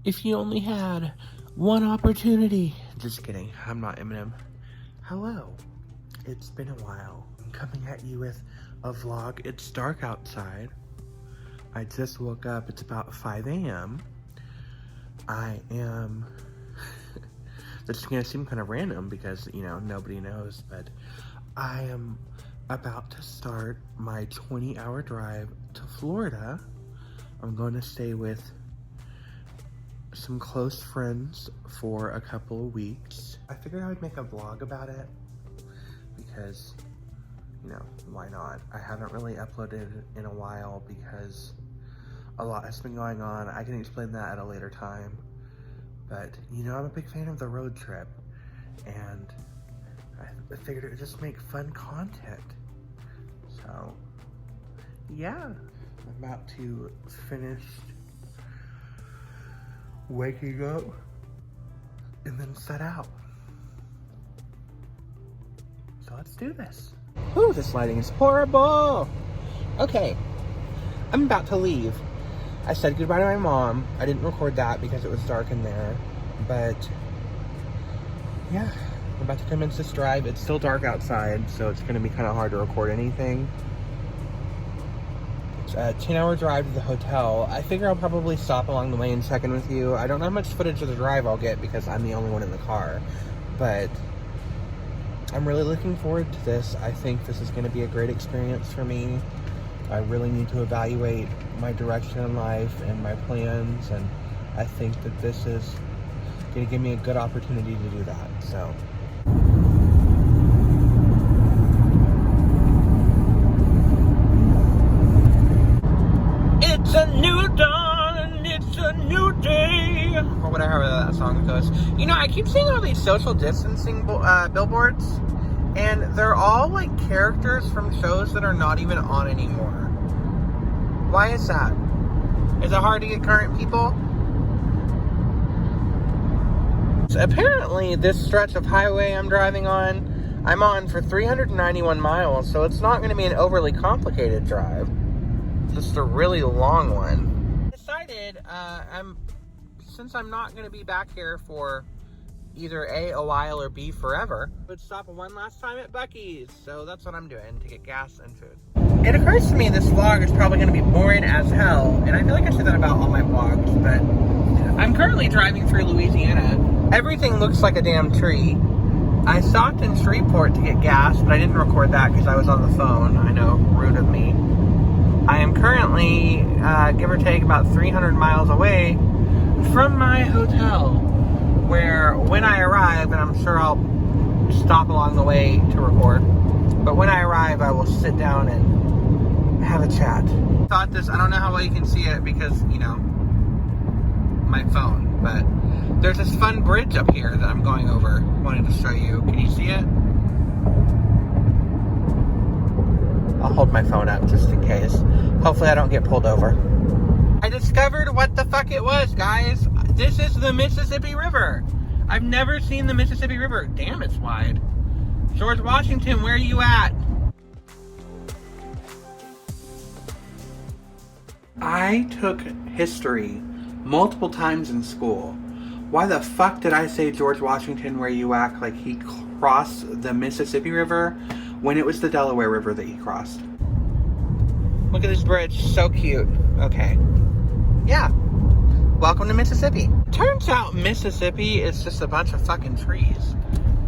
If you only had one opportunity. Just kidding, I'm not Eminem. Hello, it's been a while. I'm coming at you with a vlog. It's dark outside. I just woke up, it's about 5 a.m. I am, this is gonna seem kind of random because, you know, nobody knows, but I am about to start my 20-hour drive to Florida. I'm going to stay with some close friends for a couple of weeks. I figured I would make a vlog about it because, you know, why not? I haven't really uploaded in a while because a lot has been going on. I can explain that at a later time. But, you know, I'm a big fan of the road trip, and I figured it would just make fun content. So, yeah. I'm about to finish waking up and then set out. So let's do this. Ooh, this lighting is horrible. Okay, I'm about to leave. I said goodbye to my mom. I didn't record that because it was dark in there, but yeah, I'm about to commence this drive. It's still dark outside, so it's gonna be kind of hard to record anything. A 10-hour drive to the hotel. I figure I'll probably stop along the way and check in with you. I don't know how much footage of the drive I'll get because I'm the only one in the car, but I'm really looking forward to this. I think this is going to be a great experience for me. I really need to evaluate my direction in life and my plans, and I think that this is going to give me a good opportunity to do that. So it's a new dawn and it's a new day, or whatever that song goes. You know, I keep seeing all these social distancing billboards, and they're all like characters from shows that are not even on anymore. Why is that? Is it hard to get current people? So apparently this stretch of highway I'm driving on, I'm on for 391 miles, so it's not going to be an overly complicated drive. Just a really long one. I decided, since I'm not going to be back here for either A, a while, or B, forever, I would stop one last time at Buc-ee's. So that's what I'm doing, to get gas and food. It occurs to me this vlog is probably going to be boring as hell, and I feel like I say that about all my vlogs, but I'm currently driving through Louisiana. Everything looks like a damn tree. I stopped in Shreveport to get gas, but I didn't record that because I was on the phone. I know, rude of me. I am currently, give or take, about 300 miles away from my hotel, where when I arrive, and I'm sure I'll stop along the way to record, but when I arrive, I will sit down and have a chat. I don't know how well you can see it because, you know, my phone, but there's this fun bridge up here that I'm going over. Wanted to show you. Can you see it? I'll hold my phone up just in case. Hopefully I don't get pulled over. I discovered what the fuck it was, guys. This is the Mississippi River. I've never seen the Mississippi River. Damn, it's wide. George Washington, where are you at? I took history multiple times in school. Why the fuck did I say George Washington, where you at, like he crossed the Mississippi River when it was the Delaware River that he crossed? Look at this bridge, so cute. Okay. Yeah. Welcome to Mississippi. Turns out Mississippi is just a bunch of fucking trees.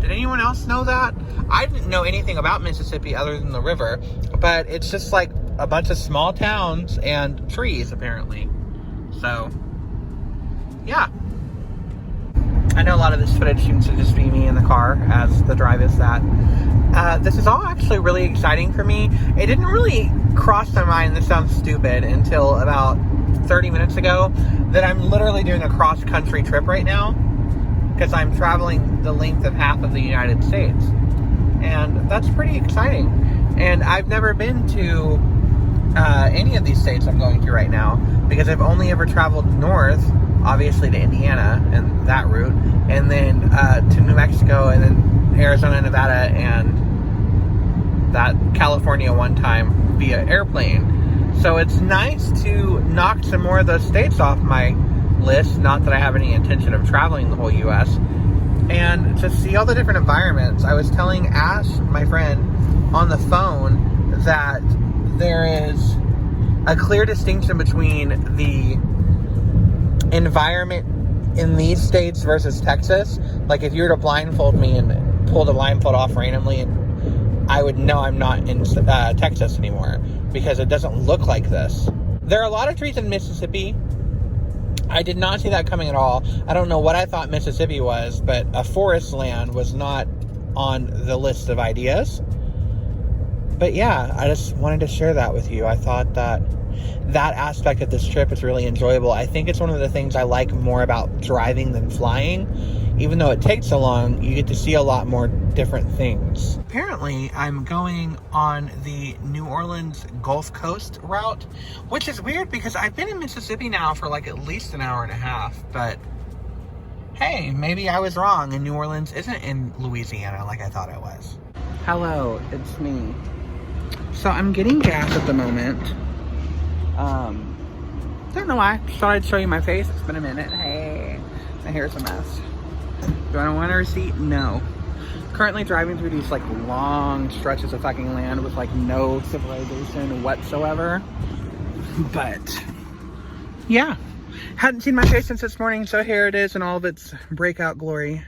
Did anyone else know that? I didn't know anything about Mississippi other than the river, but it's just like a bunch of small towns and trees, apparently. So, yeah. I know a lot of this footage seems to just be me in the car as the drive is that. This is all actually really exciting for me. It didn't really cross my mind, this sounds stupid, until about 30 minutes ago, that I'm literally doing a cross-country trip right now because I'm traveling the length of half of the United States. And that's pretty exciting. And I've never been to any of these states I'm going to right now because I've only ever traveled north, obviously to Indiana and that route, and then to New Mexico, and then Arizona, Nevada, and that California one time via airplane. So it's nice to knock some more of those states off my list, not that I have any intention of traveling the whole US, and to see all the different environments. I was telling Ash, my friend, on the phone that there is a clear distinction between the environment in these states versus Texas. Like, if you were to blindfold me and pull the blindfold off randomly, and I would know I'm not in Texas anymore, because it doesn't look like this. There are a lot of trees in Mississippi. I did not see that coming at all. I don't know what I thought Mississippi was, but a forest land was not on the list of ideas. But yeah, I just wanted to share that with you. I thought that aspect of this trip is really enjoyable. I think it's one of the things I like more about driving than flying. Even though it takes so long, you get to see a lot more different things. Apparently, I'm going on the New Orleans Gulf Coast route, which is weird because I've been in Mississippi now for like at least an hour and a half, but hey, maybe I was wrong and New Orleans isn't in Louisiana like I thought it was. Hello, it's me. So I'm getting gas at the moment. Don't know why. Just thought I'd show you my face. It's been a minute. Hey, my hair's a mess. Do I want a receipt? No. Currently driving through these like long stretches of fucking land with like no civilization whatsoever. But yeah, hadn't seen my face since this morning, so here it is in all of its breakout glory.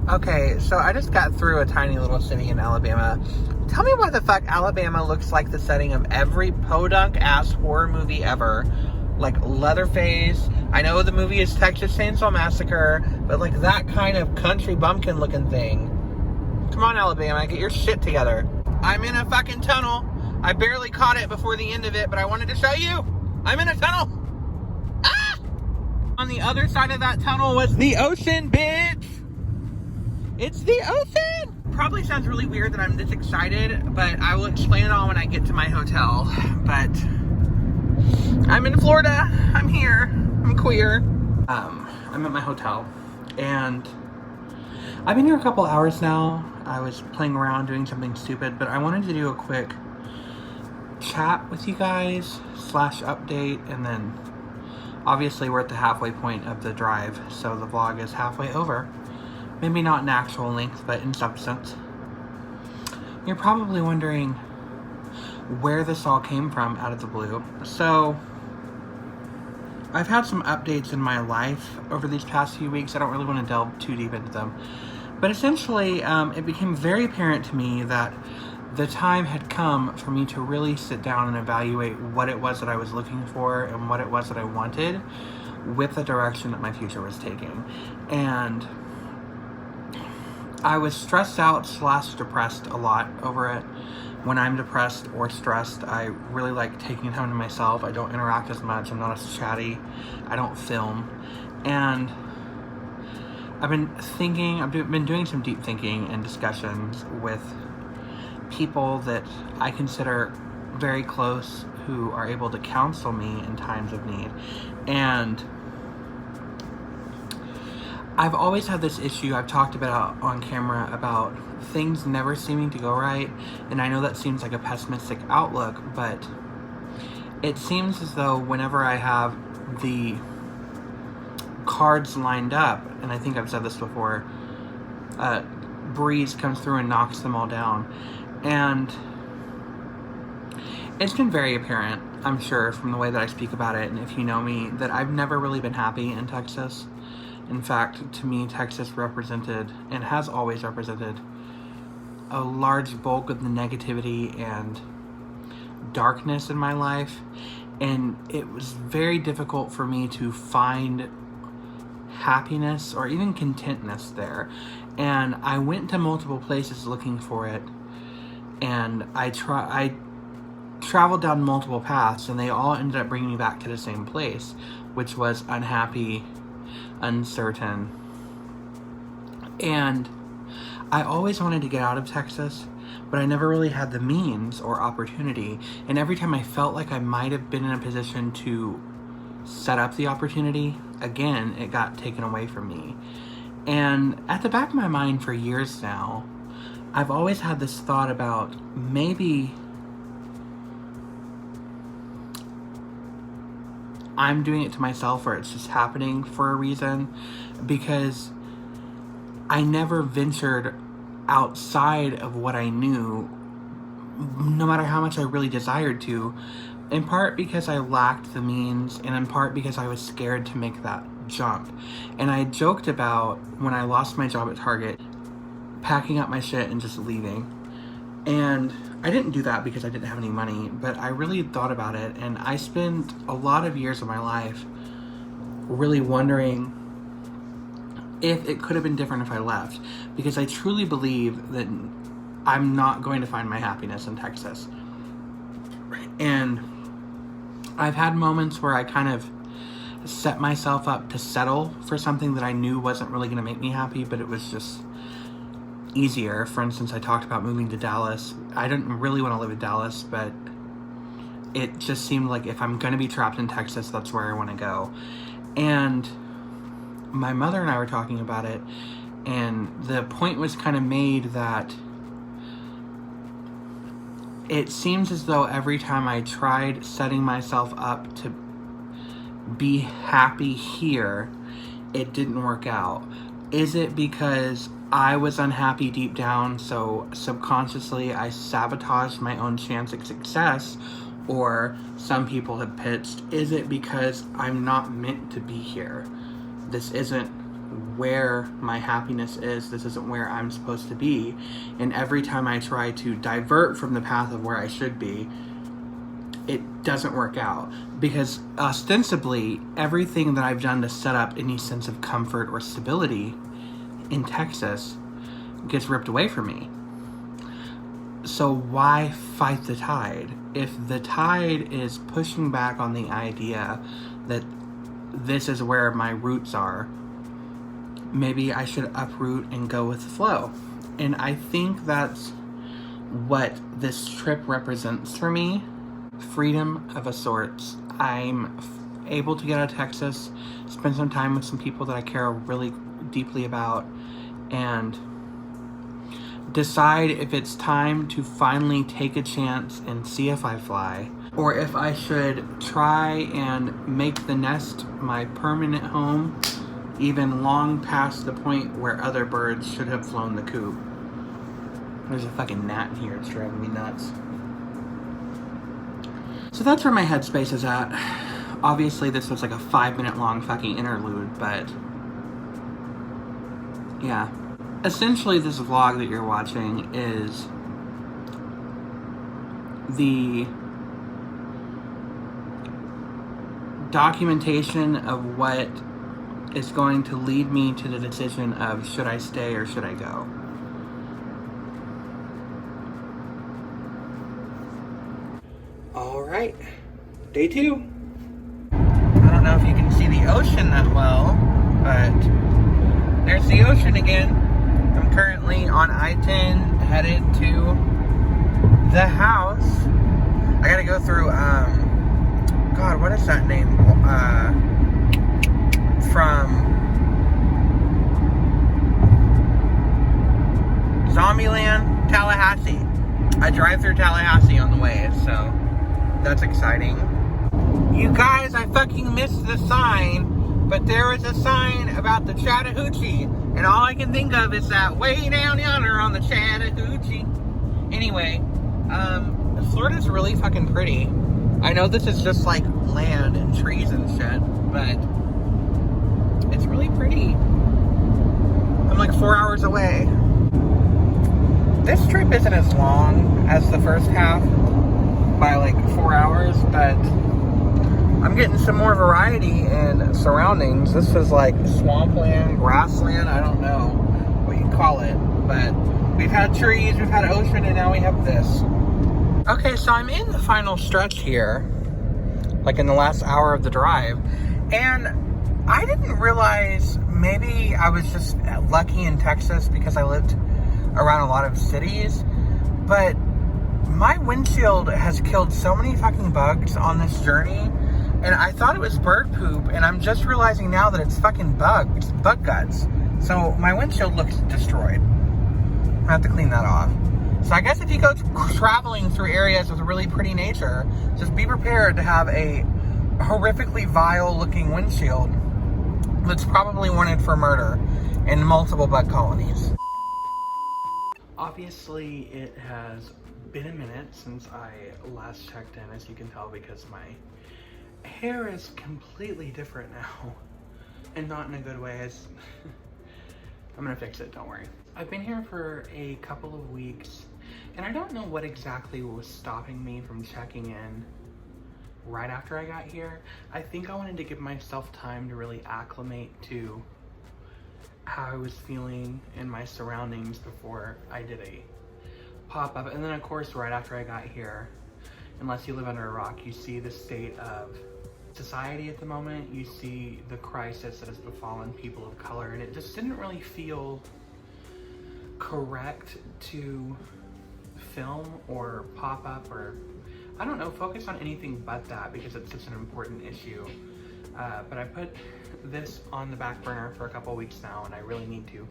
Okay, so I just got through a tiny little city in Alabama. Tell me why the fuck Alabama looks like the setting of every podunk ass horror movie ever. Like Leatherface. I know the movie is Texas Chainsaw Massacre, but like that kind of country bumpkin looking thing. Come on, Alabama, get your shit together. I'm in a fucking tunnel. I barely caught it before the end of it, but I wanted to show you. I'm in a tunnel. Ah! On the other side of that tunnel was the ocean, bitch. It's the ocean. Probably sounds really weird that I'm this excited, but I will explain it all when I get to my hotel. But I'm in Florida. I'm here. I'm queer. I'm at my hotel, and I've been here a couple hours now. I was playing around doing something stupid, but I wanted to do a quick chat with you guys / update, and then obviously we're at the halfway point of the drive, so the vlog is halfway over. Maybe not in actual length, but in substance. You're probably wondering where this all came from out of the blue. So I've had some updates in my life over these past few weeks. I don't really want to delve too deep into them. But essentially, it became very apparent to me that the time had come for me to really sit down and evaluate what it was that I was looking for and what it was that I wanted with the direction that my future was taking. And I was stressed out / depressed a lot over it. When I'm depressed or stressed, I really like taking time to myself. I don't interact as much. I'm not as chatty. I don't film. And I've been doing some deep thinking and discussions with people that I consider very close who are able to counsel me in times of need. And I've always had this issue I've talked about on camera about things never seeming to go right, and I know that seems like a pessimistic outlook, but it seems as though whenever I have the cards lined up, and I think I've said this before, breeze comes through and knocks them all down. And it's been very apparent, I'm sure, from the way that I speak about it, and if you know me, that I've never really been happy in Texas. In fact, to me, Texas represented, and has always represented, a large bulk of the negativity and darkness in my life. And it was very difficult for me to find happiness or even contentness there. And I went to multiple places looking for it. And I traveled down multiple paths, and they all ended up bringing me back to the same place, which was unhappy, uncertain. And I always wanted to get out of Texas, but I never really had the means or opportunity. And every time I felt like I might have been in a position to set up the opportunity, again, it got taken away from me. And at the back of my mind for years now, I've always had this thought about maybe I'm doing it to myself or it's just happening for a reason, because I never ventured outside of what I knew, no matter how much I really desired to, in part because I lacked the means, and in part because I was scared to make that jump. And I joked about, when I lost my job at Target, packing up my shit and just leaving. And I didn't do that because I didn't have any money, but I really thought about it, and I spent a lot of years of my life really wondering if it could have been different if I left, because I truly believe that I'm not going to find my happiness in Texas. And I've had moments where I kind of set myself up to settle for something that I knew wasn't really going to make me happy, but it was just easier. For instance, I talked about moving to Dallas. I didn't really want to live in Dallas, but it just seemed like if I'm going to be trapped in Texas, that's where I want to go. And my mother and I were talking about it, and the point was kind of made that it seems as though every time I tried setting myself up to be happy here, it didn't work out. Is it because I was unhappy deep down, so subconsciously I sabotaged my own chance at success? Or some people have pitched, is it because I'm not meant to be here? This isn't where my happiness is. This isn't where I'm supposed to be. And every time I try to divert from the path of where I should be, it doesn't work out. Because ostensibly, everything that I've done to set up any sense of comfort or stability in Texas gets ripped away from me. So why fight the tide? If the tide is pushing back on the idea that this is where my roots are, maybe I should uproot and go with the flow. And I think that's what this trip represents for me. Freedom of a sort. I'm able to get out of Texas, spend some time with some people that I care really deeply about, and decide if it's time to finally take a chance and see if I fly, or if I should try and make the nest my permanent home, even long past the point where other birds should have flown the coop. There's a fucking gnat in here, it's driving me nuts. So that's where my headspace is at. Obviously this was like a 5-minute long fucking interlude, but yeah. Essentially this vlog that you're watching is the documentation of what is going to lead me to the decision of should I stay or should I go. Alright, day 2. I don't know if you can see the ocean that well, but there's the ocean again. I'm currently on I-10 headed to the house. I gotta go through, God, what is that name? From Zombieland, Tallahassee. I drive through Tallahassee on the way, so that's exciting. You guys, I fucking missed the sign, but there was a sign about the Chattahoochee, and all I can think of is that way down yonder on the Chattahoochee. Anyway, Florida's really fucking pretty. I know this is just like land and trees and shit, but it's really pretty. I'm like 4 hours away. This trip isn't as long as the first half by like 4 hours, but I'm getting some more variety in surroundings. This is like swampland, grassland, I don't know what you call it, but we've had trees, we've had ocean, and now we have this. Okay, so I'm in the final stretch here, like in the last hour of the drive, and I didn't realize, maybe I was just lucky in Texas because I lived around a lot of cities, but my windshield has killed so many fucking bugs on this journey, and I thought it was bird poop, and I'm just realizing now that it's fucking bugs, bug guts. So my windshield looks destroyed. I have to clean that off. So I guess if you go traveling through areas with really pretty nature, just be prepared to have a horrifically vile looking windshield that's probably wanted for murder in multiple bug colonies. Obviously, it has been a minute since I last checked in, as you can tell, because my hair is completely different now. And not in a good way. I'm gonna fix it, don't worry. I've been here for a couple of weeks, and I don't know what exactly was stopping me from checking in right after I got here. I think I wanted to give myself time to really acclimate to how I was feeling in my surroundings before I did a pop-up. And then of course, right after I got here, unless you live under a rock, you see the state of society at the moment. You see the crisis that has befallen people of color, and it just didn't really feel correct to film or pop up or, I don't know, focus on anything but that, because it's such an important issue. But I put this on the back burner for a couple weeks now, and I really need to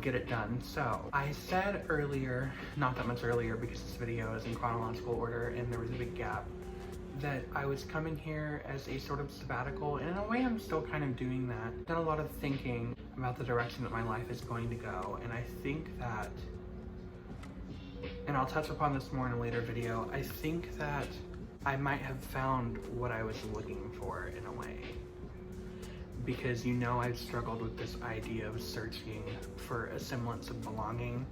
get it done. So I said earlier, not that much earlier because this video is in chronological order and there was a big gap, that I was coming here as a sort of sabbatical, and in a way I'm still kind of doing that. Done a lot of thinking about the direction that my life is going to go, and I think that, and I'll touch upon this more in a later video, I think that I might have found what I was looking for in a way. Because I've struggled with this idea of searching for a semblance of belonging,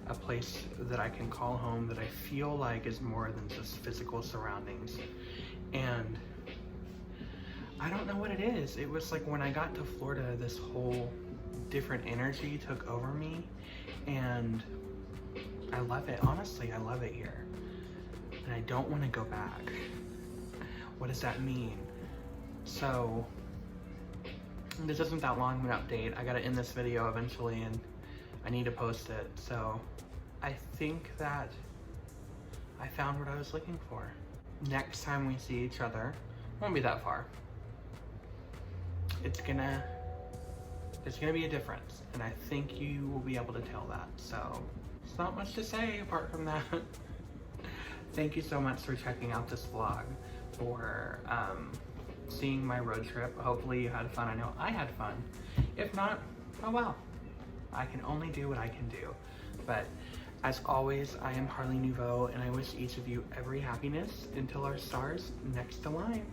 a place that I can call home that I feel like is more than just physical surroundings. And I don't know what it is. It was like when I got to Florida, this whole different energy took over me, and I love it. Honestly, I love it here. And I don't want to go back. What does that mean? So, this isn't that long of an update. I gotta end this video eventually, and I need to post it. So, I think that I found what I was looking for. Next time we see each other, won't be that far. There's gonna be a difference, and I think you will be able to tell that. So, it's not much to say apart from that. Thank you so much for checking out this vlog, for seeing my road trip. Hopefully you had fun. I know I had fun. If not, oh well. I can only do what I can do. But as always, I am Harley Nouveau, and I wish each of you every happiness until our stars next align.